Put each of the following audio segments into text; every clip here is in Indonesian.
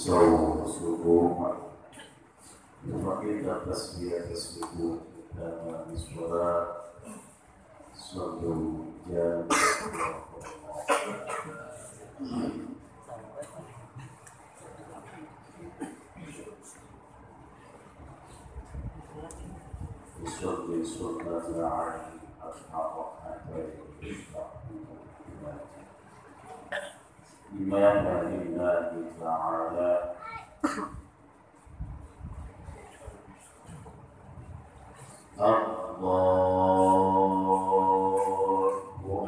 استووا واسلكوا وفقد التسبيح تسبحوا تمام الصلاة صلوا يا يصلي صلاة عليه أصحاب ركعتين إيمانا بالله تعالى الله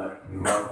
أكبر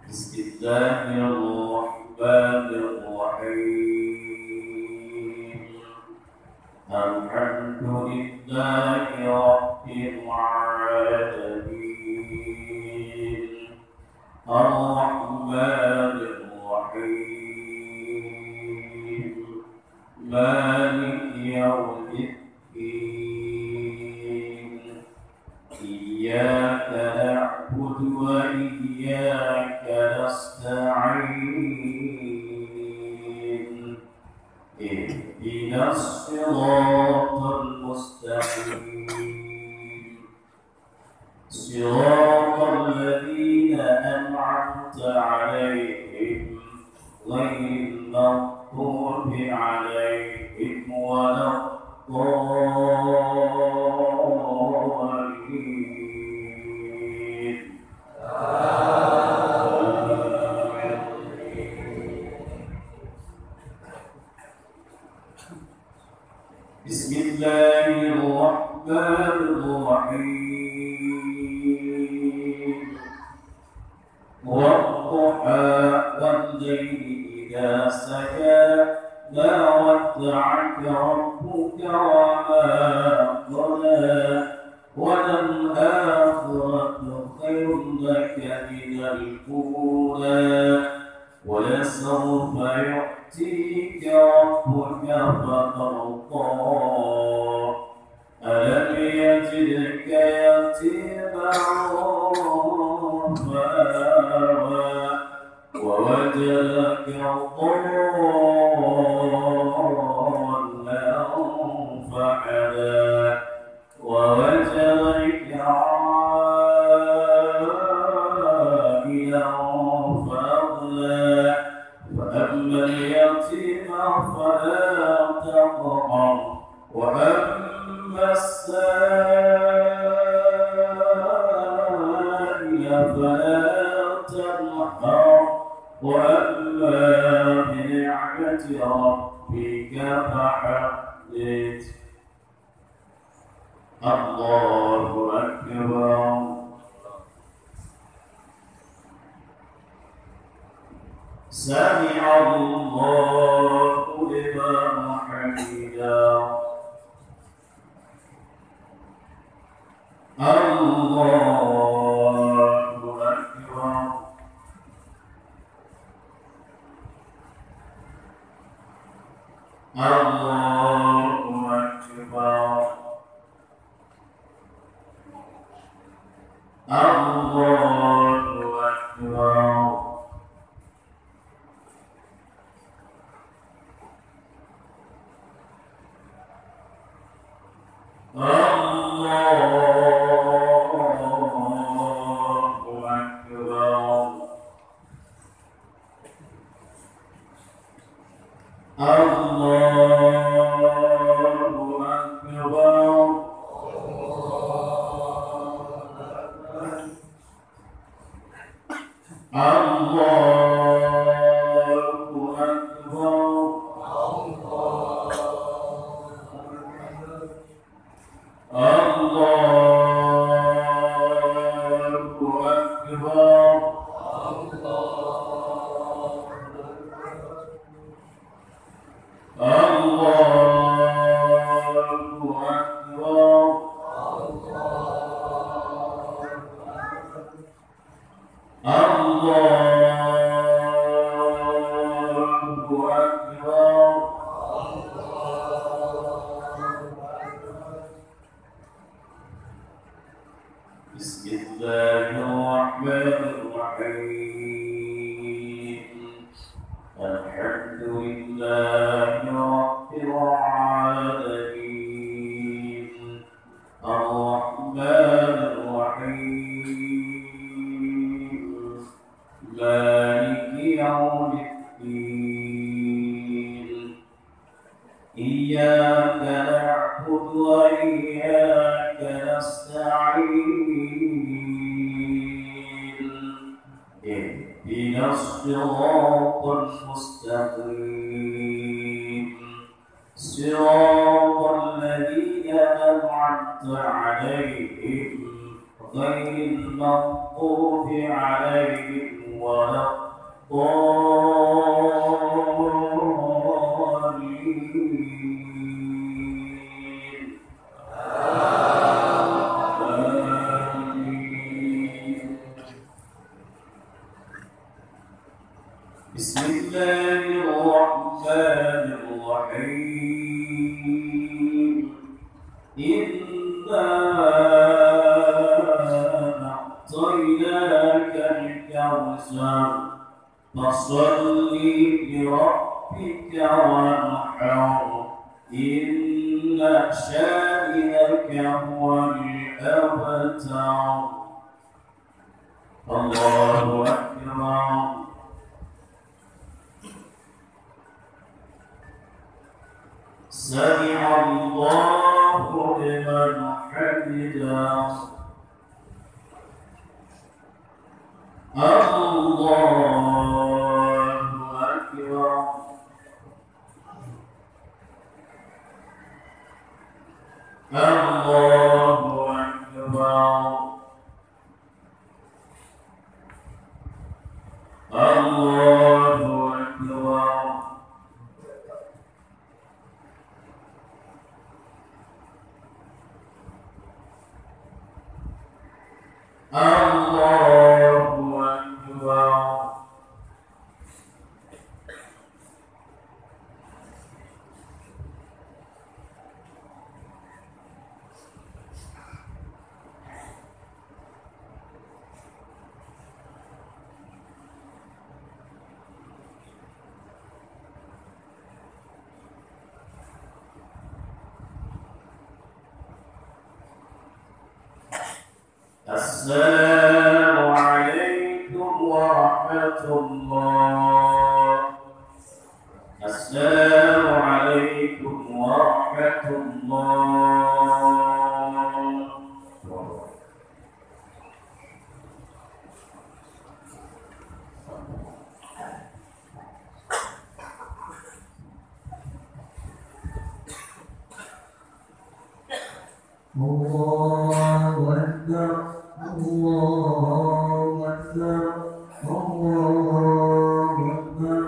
بسم الله الرحمن الرحيم الحمد لله رب العالمين الرحمن الرحيم مالك يوم الدين إياك نعبد وإياك نستعين اهدنا الصراط المستقيم صراط الذين أنعمت عليهم غير المغضوب عليهم ولا الضالين بسم الله الرحمن الرحيم والضحى والليل إذا سجى ما ودعك ربك وما قلى وللآخرة خير لك من الأولى ولسوف يؤتيك ربك فترضى ألم يجدك يتيما فآوى ووجدك ضالا فهدى ووجدك عائلا فأغنى فأما اليتيم فلا تقهر وأما السائل فلا تنهر وأما بنعمة ربك فحدث الله أكبر سمع الله لمن حمده الله أكبر الله أكبر الله أكبر بسم الله الرحمن الرحيم الحمد لله رب العالمين الرحمن الرحيم مالك يوم الدين إياك نعبد وإياك نستعين اهدنا الصراط المستقيم صراط الذين أنعمت عليهم غير المغضوب عليهم ولا الضالين بسم الله الرحمن الرحيم إنا أعطيناك الكوثر فصل لربك وانحر إن شانئك هو الأبتر الله أكبر سمع الله لمن حمده الله أكبر الله أكبر الله أكبر الله أكبر السلام عليكم ورحمة الله السلام عليكم ورحمة الله الله أكبر الله أكبر الله أكبر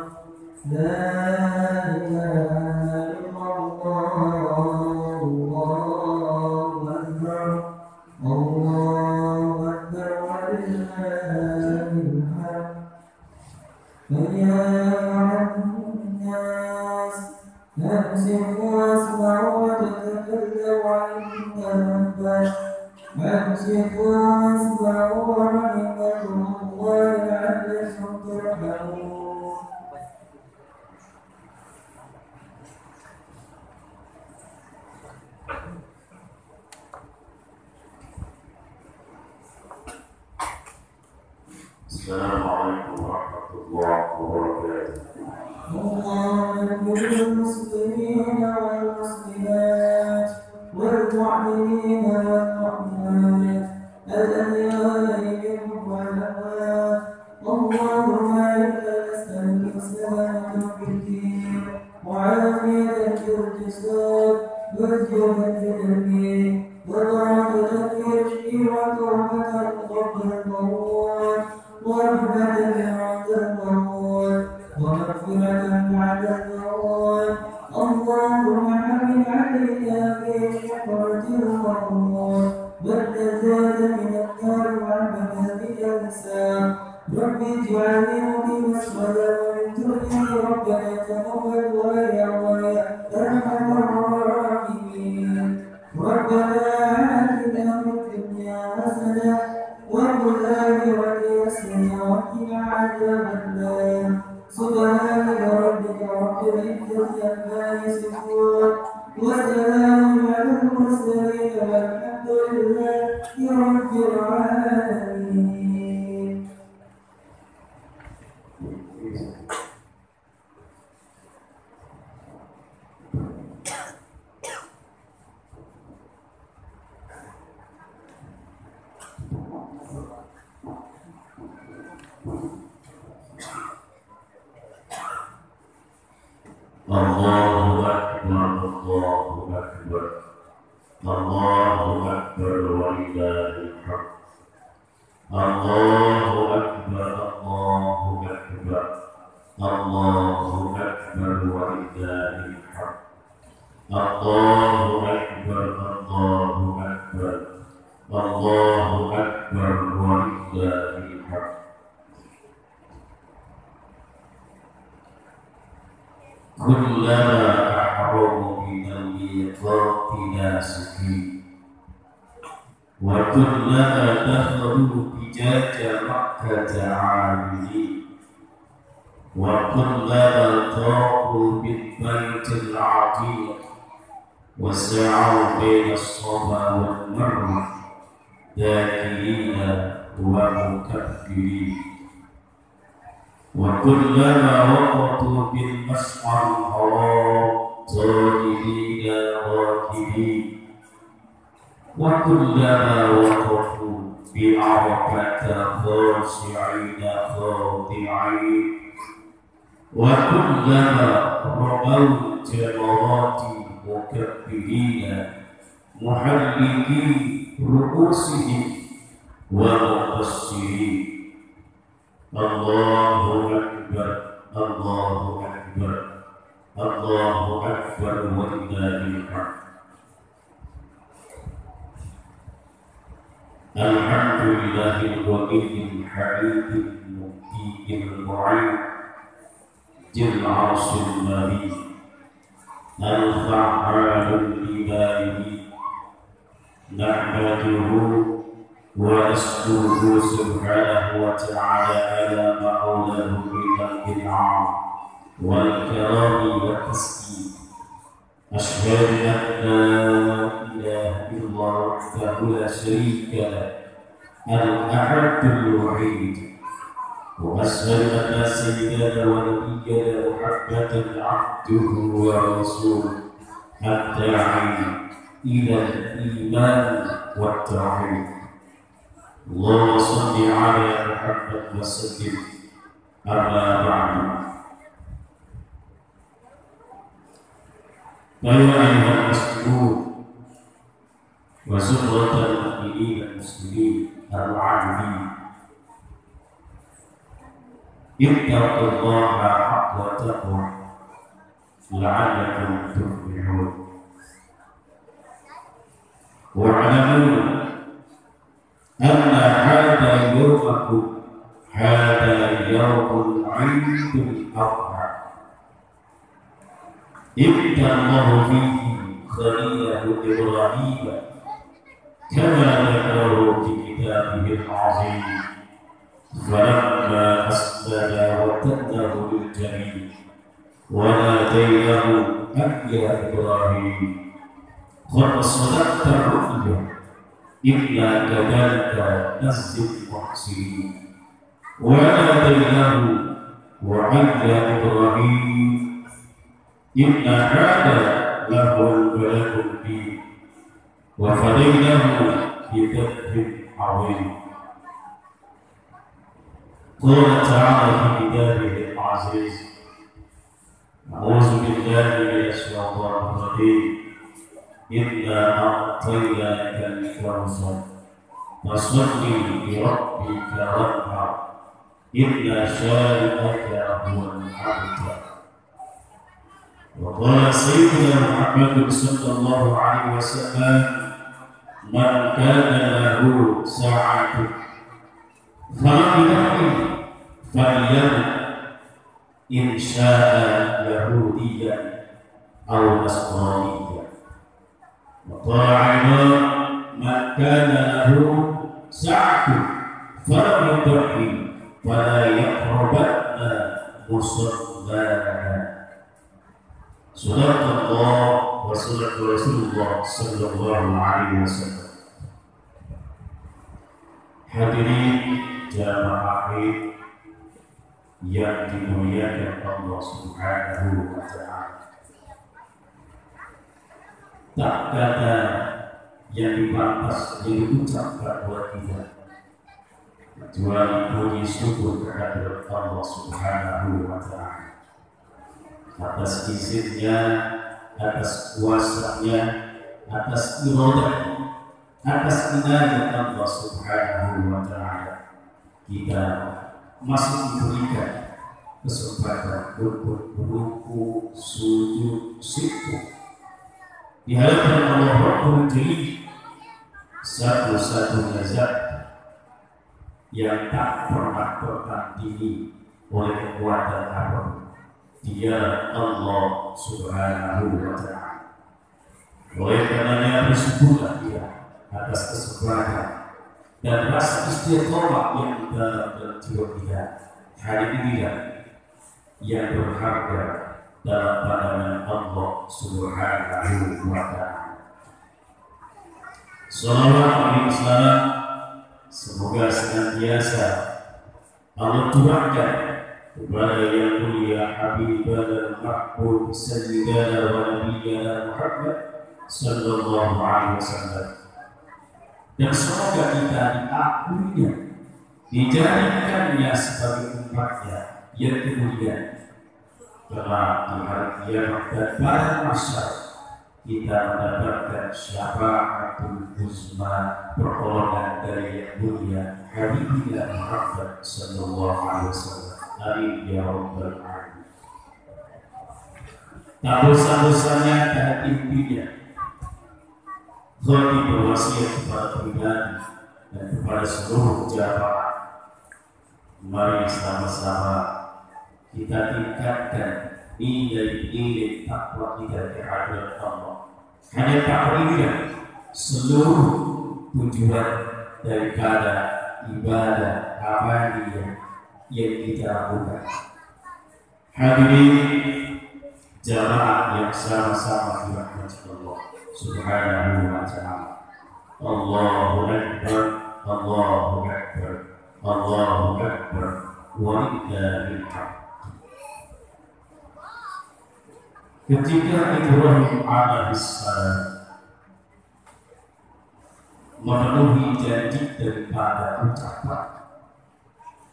بالله الحق فيا أيها الناس أمسكوا واسمعوا وتتكلوا عند ربك أمسكوا واسمعوا ورحمكم الله لعلكم ترحمون السلام عليكم ورحمة الله وبركاته. الله يكبر المسلمين والمسلمات والمؤمنين والمؤمنات الأحياء منهم والأموات اللهم إنا نسألك السلامة في الدين وعافية في الجسد والجهد في الدين وبركة في الرزق وتوبة قبل الموت ورحمة عند الموت ومغفرة بعد الموت اللهم حمد علينا في شكرة الموت والنجاة من النار وعمل بالإنسان رب اجعلني مقيم الصلاة ومن ذريتي ربنا تقبل ويا أرحم الراحمين ربنا آتنا في الدنيا حسنة وفي الآخرة حسنة وقنا عذاب النار سبحان ربك رب العزة عما يصفون وسلام على المرسلين والحمد لله رب العالمين. الله أكبر الله أكبر الله أكبر ولله الحمد الله أكبر الله أكبر الله أكبر ولله الحمد الله أكبر الله أكبر الله أكبر ولله الحمد كلما أحرم من الميقات ناسكين وكلما دخلوا فجاج مكة عاملين وكلما طافوا بالبيت العتيق وسعوا بين الصفا والمروة ذاكرين ومكبرين وكلما وقفوا بالمشعر الحرام طالبين راكبين وكلما وقفوا بعرفة خاشعين خاضعين وكلما رموا الجمرات مكبرين محلقين رؤوسهم ومقصرين الله أكبر الله أكبر الله أكبر ولله الحمد الحمد لله الغني الحميد المبدي المعين ذي العرش المجيد الفعال لما يريد نحمده ونشكره سبحانه وتعالى على ما أولاه من الإنعام والكرم والتسليم أشهد أن لا إله إلا الله وحده لا شريك له الأحد الوحيد وأشهد أن سيدنا ونبينا محمدا عبده ورسوله الداعي إلى الإيمان والتوحيد اللهم صل على محمد وسلم أما بعد فيا أيها المسلمون وزمرة المؤمنين المسلمين العاملين اتقوا الله حق تقوى لعلكم تفلحون واعلموا أن هذا اليوم يومكم هذا يوم عيد الأضحى ابتلى الله فيه خليله إبراهيم كما ذكره في كتابه العظيم فلما أسلم وتله للجبين وناديناه أن يا إبراهيم قد صدقت الرؤيا إنا كذلك نجزي المحسنين وناديناه وعن يا إبراهيم إن هذا لهو البلاء المبين وفديناه بذبح عظيم. قال تعالى في كتابه العزيز أعوذ بالله من الشيطان الرجيم إنا أعطيناك الكوثر فصل لربك وانحر إن شانئك هو الأبتر. وقال سيدنا محمد صلى الله عليه وسلم من كان له ساعة فليدخل فليدع إن شاء يهوديا أو نصرانيا. وقال أيضا من كان له ساعة فليدخل فلا يقربن مصلانا. صدق الله وصدق رسول الله صلى الله عليه wasallam. Hadirin jamaah yang dimuliakan Allah Subhanahu wa Ta'ala, tak kata yang dipantas yang diucapkan buat kita kecuali puji syukur kehadirat Allah Subhanahu wa Ta'ala atas izinnya, atas kuasanya, atas iradahnya, atas inayat Allah Subhanahu wa Ta'ala. Kita masih diberikan kesempatan untuk berruku, sujud, syukur di hadapan Allah Rabbul Jalil, satu-satunya zat yang tak pernah tertandingi oleh kekuatan apapun. Dia Allah Subhanahu wa Ta'ala. Oleh karenanya bersyukurlah dia atas kesempatan dan rasa istiqomah yang dalam jiwa kita hari ini yang berharga dalam pandangan Allah Subhanahu wa Ta'ala. Salawat alaihi wasallam semoga senantiasa Allah turunkan kepada yang mulia Habibana Mahbub Sayyidana wa Nabiyana Muhammad sallallahu alaihi wasallam, dan semoga kita diakuinya, dijadikannya sebagai umatnya yang kemudian kelak di hari kiamat dan pada masa kita mendapatkan syafaatul uzma, pertolongan dari yang mulia Habibina Muhammad sallallahu alaihi wasallam. Amin ya rabbal alamin. Tak bosan-bosannya dan intinya Khatib berwasiat kepada pribadi dan kepada seluruh jamaah, mari sama-sama kita tingkatkan nilai-nilai takwa kita terhadap Allah. Hanya takwa ini seluruh tujuan daripada ibadah amaliyah yang kita lakukan. Hadirin jamaah yang sama-sama dirahmati Allah Subhanahu wa Ta'ala. Allahu Akbar, Allahu Akbar, Allahu Akbar, walillahil hamd. Ketika Ibrahim alaihissalam memenuhi janji daripada ucapan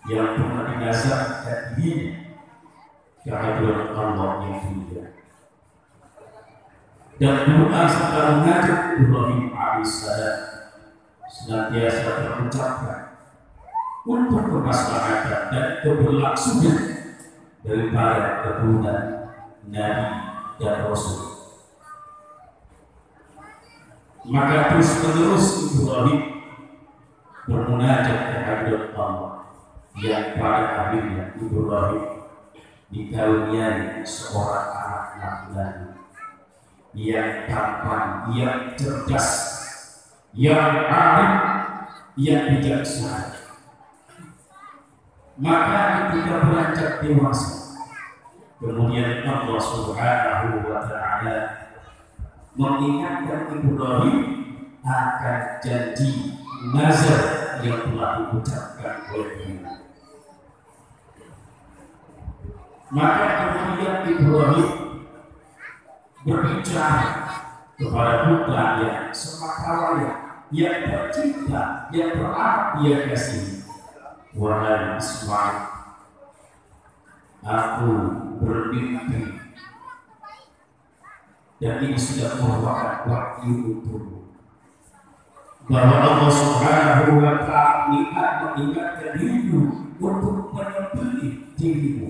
yang pernah didasarkan dirinya kehadiran Allah yang mulia, dan doa serta mengajak Ibrahim alaihissalam senantiasa terucapkan untuk kemaslahatan dan keberlangsungan daripada keturunan Nabi dan Rasul. Maka terus menerus Ibrahim bermunajat kehadirat Allah yang pada akhirnya Ibrahim dikaruniai seorang anak laki-laki yang tampan, yang cerdas, yang alim, yang bijaksana. Maka ketika beranjak dewasa, kemudian Allah Subhanahu wa Ta'ala mengingatkan Ibrahim akan janji nazar yang telah diucapkan olehnya. Maka kemudian Ibrahim berbicara kepada putra yang sematawayang, yang tercinta, yang teramat dia kasih. Wahai Ismail, aku bermimpi, dan ini sudah merupakan wahyu untukmu, bahwa Allah Subhanahu wa Ta'ala mengingatkan dirimu untuk menyembelih dirimu.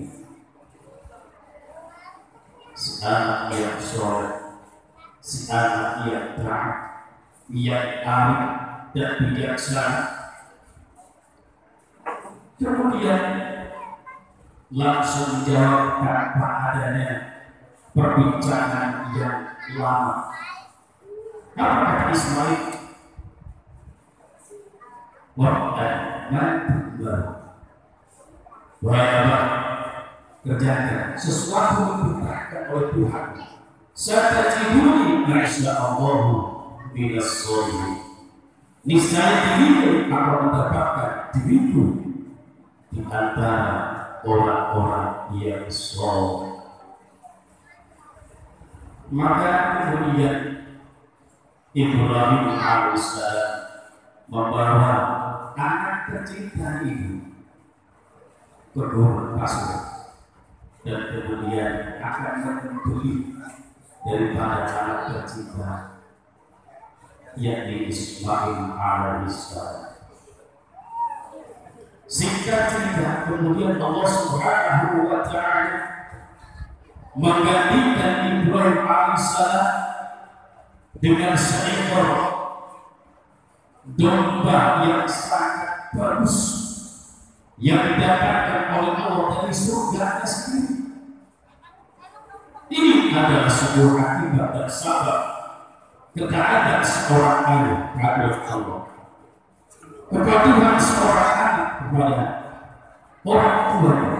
Si anak yang soleh, si anak yang taat, yang alim dan bijaksana. Kemudian langsung menjawab tanpa adanya perbincangan yang lama. Apa kata Ismail? Wahai Abah, kerjakan sesuatu yang diperintahkan oleh Tuhan. Satajiduni insyaallahu minas sholihin. Niscaya dirimu akan mendapatkan diriku di antara orang-orang yang soleh. Maka kemudian Ibrahim alaihissalam membawa anak tercinta itu ke gurun pasir, dan kemudian akan menyembelih daripada anak tercinta, yakni Ismail alaihissalam. Singkat cerita, kemudian Allah Subhanahu wa Ta'ala menggantikan Ibrahim alaihissalam dengan seekor domba yang sangat bagus yang didapatkan oleh Allah dari surga sendiri. Ini adalah sebuah akibat dan sabab ketaatan seorang ayah kepada Allah, kepatuhan seorang anak kepada orang tuanya.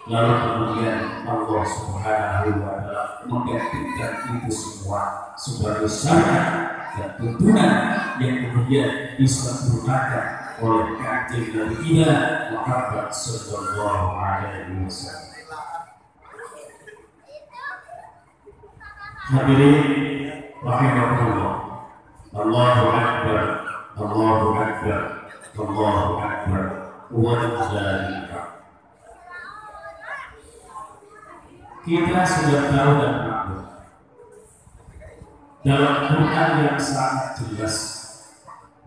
Lalu kemudian Allah Subhanahu wa Ta'ala menggantikan itu semua sebagai syarat dan tuntunan yang kemudian disempurnakan oleh Kanjeng Nabi kita Muhammad sallallahu alaihi wasallam. Hadirin rahimakumullah, Allahu akbar, Allahu akbar, Allahu akbar, walillahi alhamd. Kita sudah tahu dan maklum dalam Quran yang sangat jelas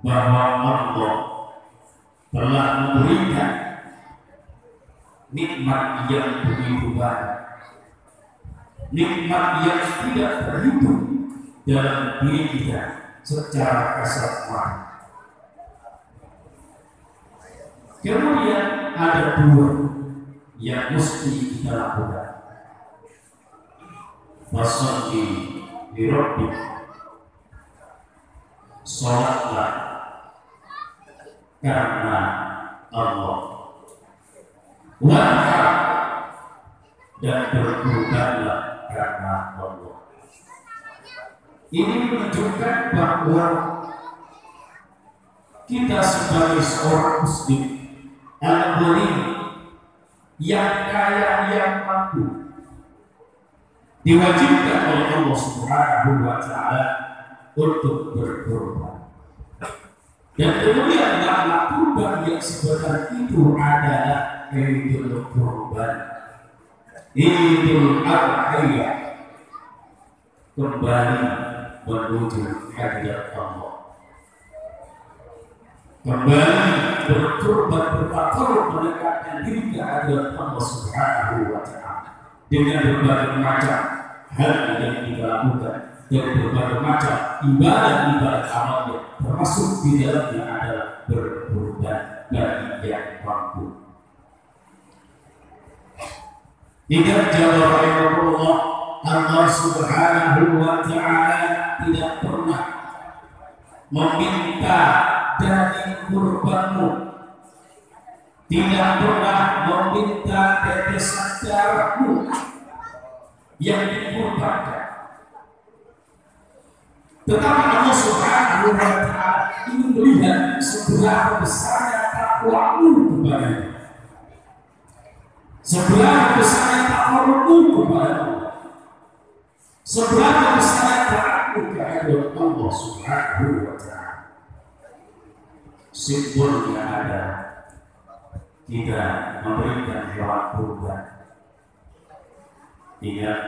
bahwa Allah telah memberikan nikmat yang begitu banyak, nikmat yang tidak terhitung dalam diri kita secara kasat mata. Kemudian ada dua yang mesti kita lakukan. Fasholli li rabbik, sholatlah karena Allah, wanhar, dan berkurbanlah karena Allah. Ini menunjukkan bahwa kita sebagai seorang muslim al-ghanim yang kaya, yang mampu, diwajibkan oleh Allah Subhanahu wa Ta'ala untuk berkorban. Dan kemudian makna kurban yang sebenarnya itu adalah Idul Kurban, Idul Adha, kembali menuju hadirat Allah, kembali berkorban, bertakarub, mendekatkan diri ke hadirat Allah Subhanahu wa Ta'ala dengan berbagai macam hal yang kita lakukan dan berbagai macam ibadah-ibadah amalnya, termasuk di dalamnya adalah berkorban bagi yang mampu. Tidak jauh dari Allah, Allah Subhanahu wa Ta'ala tidak pernah meminta dari kurbanmu, tidak pernah meminta tetesan darahmu yang dikorbankan. Tetapi Allah Subhanahu wa Ta'ala ingin melihat seberapa besarnya takwamu kepada-Nya, seberapa besarnya takwamu kepada Allah, seberapa besarnya taatmu kepada Allah Subhanahu wa Ta'ala. Simbolnya ada kita memberikan hewan kurban. Ingat,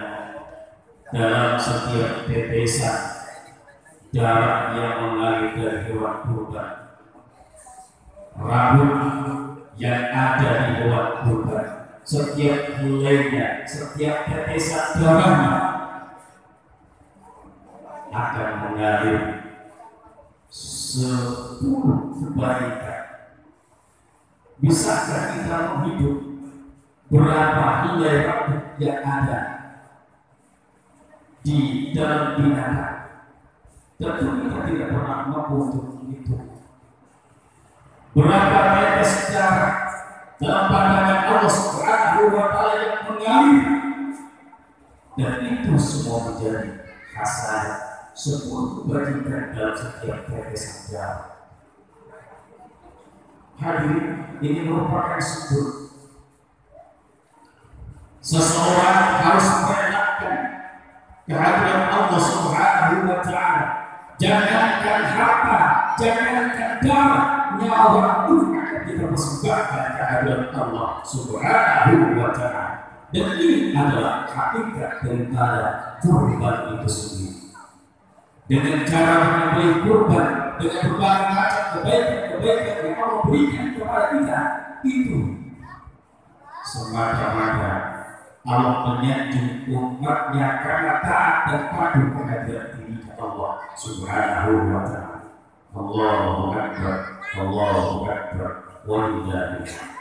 dalam setiap tetesan darah yang mengalir dari hewan kurban, rambut yang ada di hewan kurban, setiap helainya, setiap tetesan darahnya akan mengalir 10 kebaikan. Bisakah kita menghitung berapa helai rambut yang ada di dalam binatang? Tentu kita tidak pernah mampu untuk menghitung berapa tetes darah dalam pandangan Allah Subhanahu wa Ta'ala yang mengalir, dan itu semua menjadi hasanah 10 kebajikan dalam setiap tetesan darah. Hadirin, ini merupakan syukur. Seseorang harus mengelakkan kehadiran Allah Subhanahu wa Ta'ala. Jangankan harta, jangankan darah, nyawa pun akan kita persembahkan kehadiran Allah Subhanahu wa Ta'ala. Dan ini adalah hakikat daripada kurban itu sendiri. Dengan cara menyembelih kurban, dengan berbagai macam kebaikan yang Allah berikan kepada kita, itu semata-mata Allah menyanjung umatnya karena taat dan patuh kehadiran diri Allah Subhanahu wa Ta'ala. Allahu Akbar, Allahu Akbar, walillahil hamd.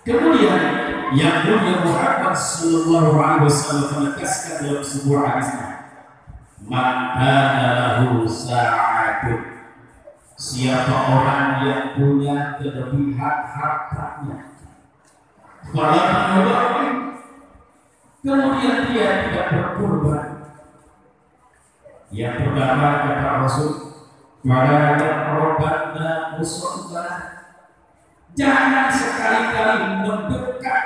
Kemudian yang mulia Muhammad sallallahu alaihi wasallam menegaskan dalam sebuah hadisnya, man kana lahu sa'atun, siapa orang yang punya kelebihan hartanya, kemudian dia tidak berkurban. Yang pertama kata Rasul, wala taqrabanna musalla, jangan sekali-kali mendekat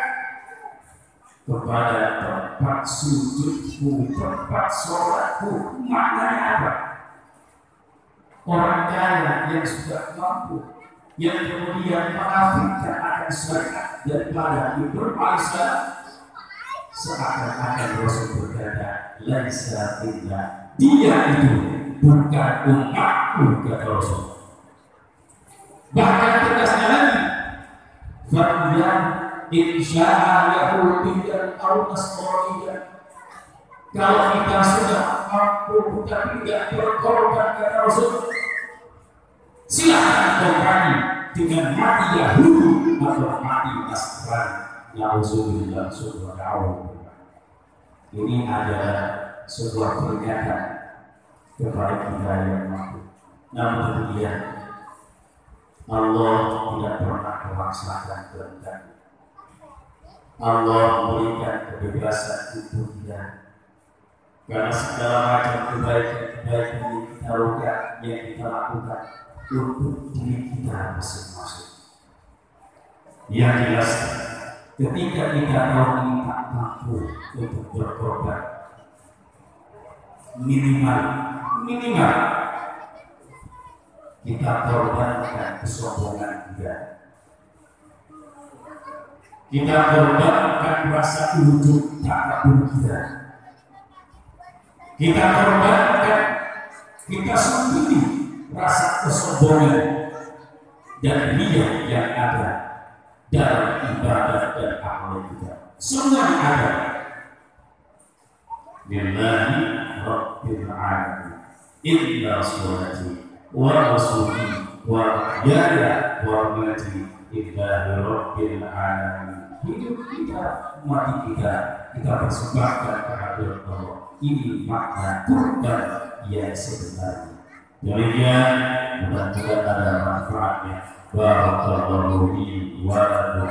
kepada tempat sujudku, tempat sholatku. Maknanya apa? Orang kaya yang sudah mampu, yang kemudian mengafikan akan zakat daripada berpahala, seakan-akan Rasul berkata, laisa illa, dia itu bukan umatku, kata Rasul. Bahkan tegasnya lagi, fa'yan insya'a yahudiyan aw nasraniyan, kalau kita sudah mampu tapi tidak berkorban, kata Rasul, silakan korbannya dengan mati Yahudi atau mati Nasrani. Nauzubillah, subhanallah. Ini adalah sebuah peringatan kepada kita yang mampu. Namun kemudian Allah tidak pernah memaksakan kehendak. Allah memberikan kebebasan untuk kita, karena segala macam kebaikan yang kita lakukan, untuk diri kita masing-masing. Yang jelas, ketika kita tahu kita mampu untuk berkorban, minimal kita korbankan kesombongan kita. Kita korbankan rasa ujub takabur kita. Kita korbankan, kita sendiri rasa kesombongan dan riya yang ada dalam ibadah dan amal kita. Semua ada. Lillahi Rabbil Alamin. inna sholati wa nusuki wa mahyaya wa mamati lillahi rabbil alamin. Hidup kita, mati kita persembahkan kehadirat Allah. Ini makna kurban yang sebenarnya. Demikian, mudah-mudahan ada manfaatnya. Barakallahu li wa lakum.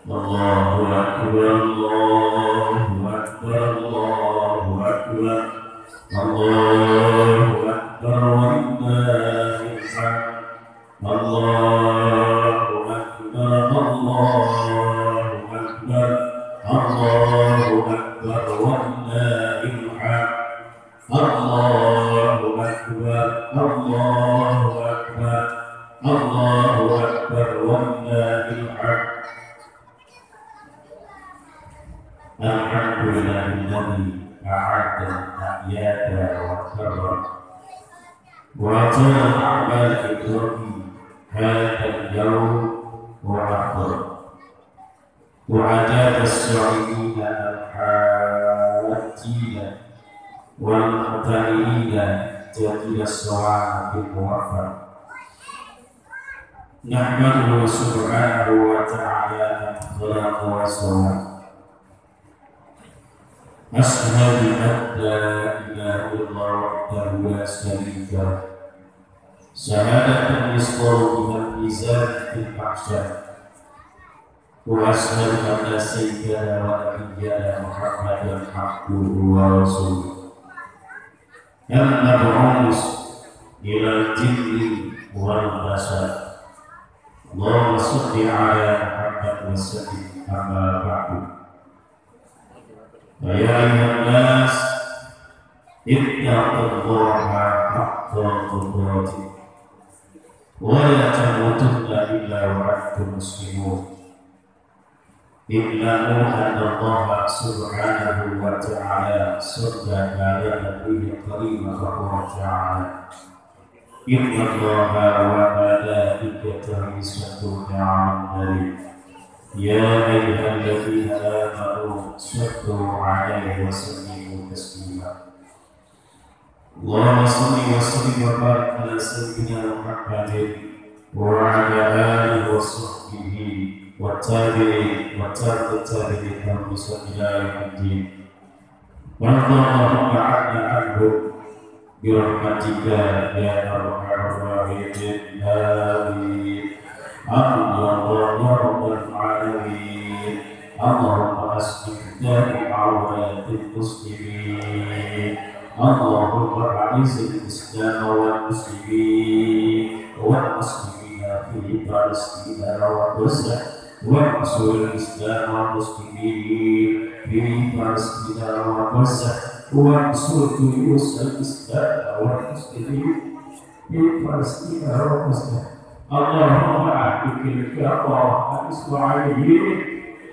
Allahu akbar, Allahu akbar, Allahu akbar, Allahu akbar, wallahil hamd. Allahu akbar, Allahu akbar, Allahu akbar, wallahil hamd. Allahu akbar, Allahu akbar, Allahu akbar, wallahil hamd. Alhamdulillahilladzi a'adda al-ahyata wa karram wa jama'a al-ikrami hadha al-yawm wa akhir wa adada as-sa'idina al-hajjina wal-mu'tamilina jadila as-sawa'ab bil-muwaffaq. Nahmaduhu subhanahu wa ta'ala khalaqa wa sawwa. Ashhadu an la ilaha illallah wahdahu la syarika lahu syahadatan yusqalu biha al-mizan fil mahsyar. Wa ashhadu anna sayyidana wa nabiyyana Muhammadan abduhu wa rasuluh al-mab'uts ila al-jinni wal bashar. Allahumma shalli ala Muhammad wa sallim. Amma ba'du. Ya ayyuhan-nas ittaqullaha haqqa tuqatih wa la tamutunna illa wa antum muslimun. I'lamu anna Allah subhanahu wa ta'ala saddaqa ala nabiyyi karim wa ta'ala inna Allaha wa malaikatahu yusalluna 'alan nabi. Ya ayyuhalladzina amanu sallu 'alaihi wa sallimu taslima. Allahumma shalli wa sallim wa barik ala sayyidina Muhammadin wa ala alihi wa sahbihi wa tabi'in wa tabi'in bi sallallahu alaihi wa sallam. 'anhu bi rahmatika ya arhamar rahimin. Amin. Allahumma ya rabbal alamin. Allahumma aslih jami' awlatil muslimin. Allahumma a'izil islam wal muslimin wal muslimina fi Palestina wa Gaza wa ansur islam wal muslimin fi Palestina wa Gaza wa ansur islam wal muslimin fi Palestina wa Gaza. Allahumma a'tikil kafah al-Isra'iliyyin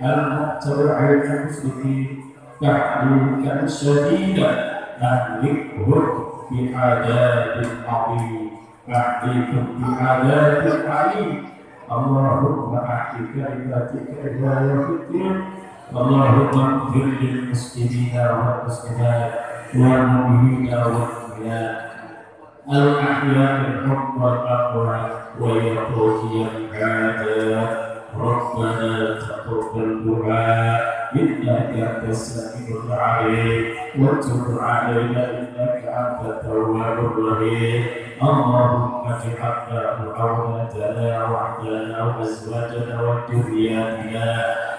al-mu'tabi'in al-muslimin tahdikan syadidan ahlikhum bi'adabin 'azim ahlikhum bi'adabin 'azim. Allahumma a'tika ibatika ya fitin. Allahumma ighfir lil muslimina wal muslimat wal mu'minina wal mu'minat al-ahya'i minhum wal amwat wa ya qadiyal haajat. Rabbana taqabbal du'a innaka antas samiul 'alim wa tub 'alaina innaka antat tawwabur rahim. Allahumma ij'alna mu'awalatana wa ahlana wa azwajana wa dhurriyyatina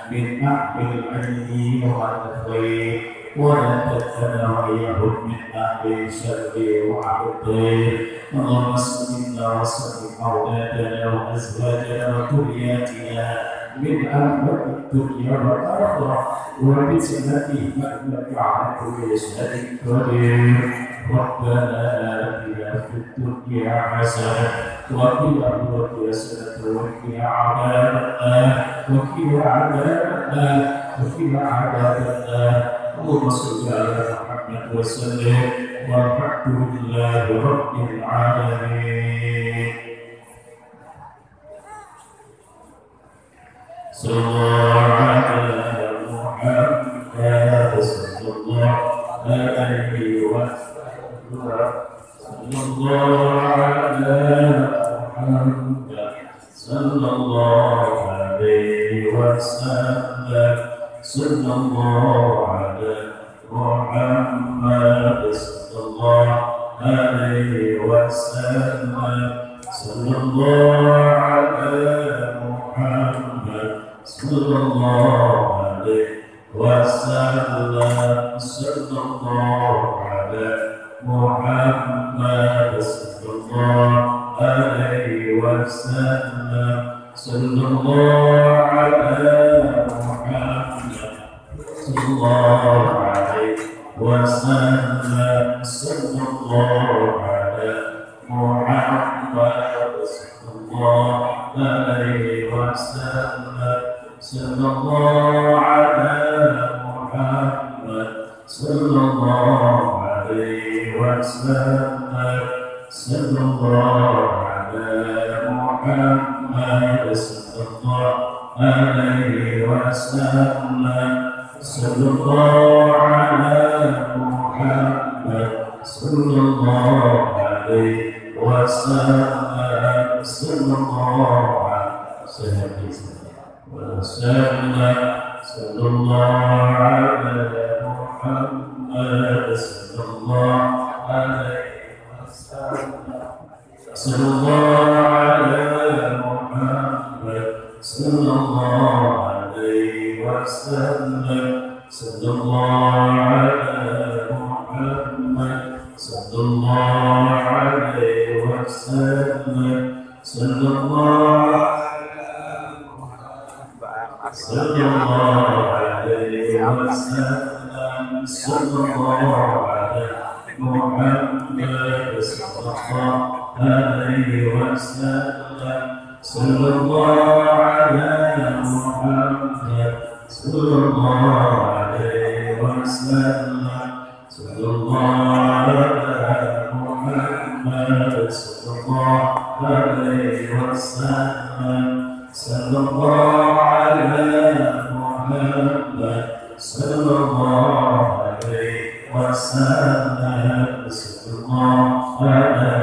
min ahlil 'ilmi wal khair wa la taj'alna wa'iyyahum min ahli syarri wa 'adil. Allahumma sallimna wa sallim awladana wa azwajana wa dhurriyyatina min ahli dunya wal akhirah wa bi sunnati innaka 'ala kulli shay'in qadir. Rabbana atina fid dunya hasanah wa fil akhirati hasanah wa qina 'adzaban nar wa qina 'adzaban nar wa qina 'adzaban nar. اللهم صل على محمد وسلم والحمد لله رب العالمين. صلى الله على محمد صلى الله عليه وسلم. صلى الله على محمد صلى الله عليه وسلم. صلى الله على محمد صلى الله عليه وسلم. صلى الله على محمد صلى الله عليه وسلم. صلى الله على محمد صلى الله عليه وسلم. صلى الله على محمد صلى الله عليه وسلم. صلى الله على محمد صلى الله عليه وسلم. صلى الله على محمد صلى الله عليه وسلم. صلى الله على محمد صلى الله عليه وسلم. صلى الله على محمد صلى الله عليه وسلم. صلى الله عليه وسلم. صلى الله على محمد صلى الله عليه وسلم. صلى الله على محمد صلى الله عليه وسلم. صلى الله على محمد صلى الله عليه وسلم. صلى الله صلى الله عليه وسلم. صلى الله على محمد صلى الله عليه وسلم. صلى الله على محمد صلى الله عليه وسلم. صلى الله على محمد صلى الله عليه وسلم. صلى الله على محمد صلى الله عليه وسلم. صلى الله على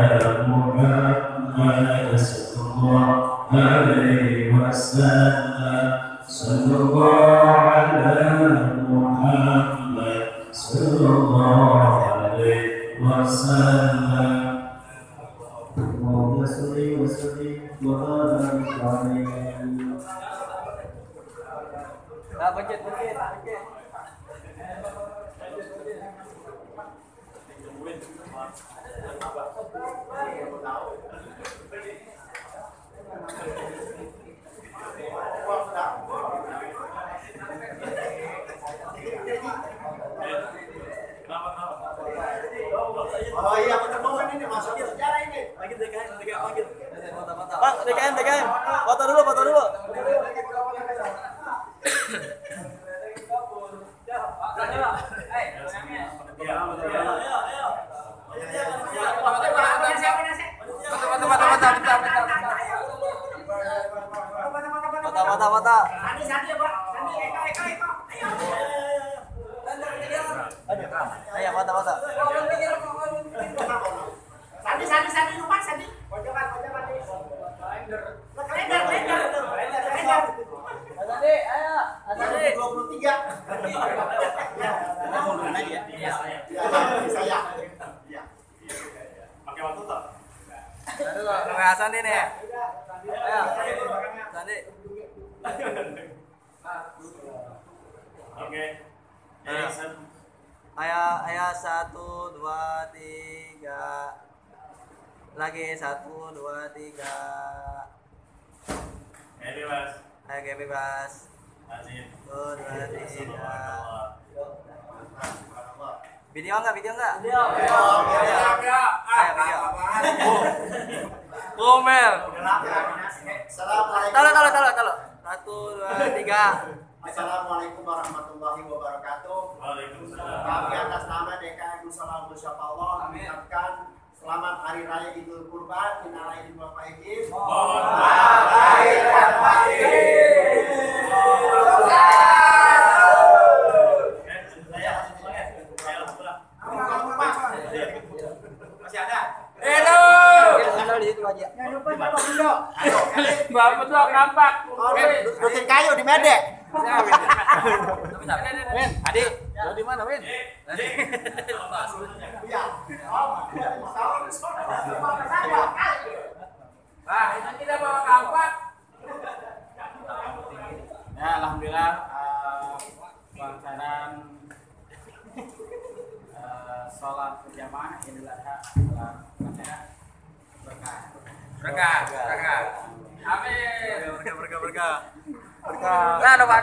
محمد صلى الله عليه وسلم. صلى الله على محمد صلى الله عليه وسلم. اللهم صل وسلم وبارك عليه. Oh iya, bener ini masuk sejarah ini. Lagi DKM. Pak, DKM. Foto dulu. Foto. Sandi, Pak. Sandi, Eka. Ayo, foto. Sandi, lupa Sandi. Pojokan. Kalender. Sandi, ayo. Sandi. 23. Iya. Saya. Iya. Pakai waktu toh. Aduh, Sandi nih. Ayo. Sandi. Oke. Ayo 1, 2, 3. Lagi 1, 2, 3. Bebas. Ayo bebas. 1, 2, 3. Video enggak? Video. Ngomel. Taruh. 1, 2, 3. Assalamualaikum warahmatullahi wabarakatuh. Waalaikumsalam. Kami atas nama DKM Musyawarah Musyawarah mengucapkan selamat Hari Raya Idul Kurban, minal aidin wal faizin. Mohon maaf lahir dan batin. Masih ada? Bapak tuh kampak. Rutin kayu di Medek. Win, adik, lo di mana, Win? Nah, itu kita bawa kampak. Ya, alhamdulillah pelaksanaan sholat berjamaah Idul Adha telah berkah. Berkah. Amin. Berkah. Nah, Pak.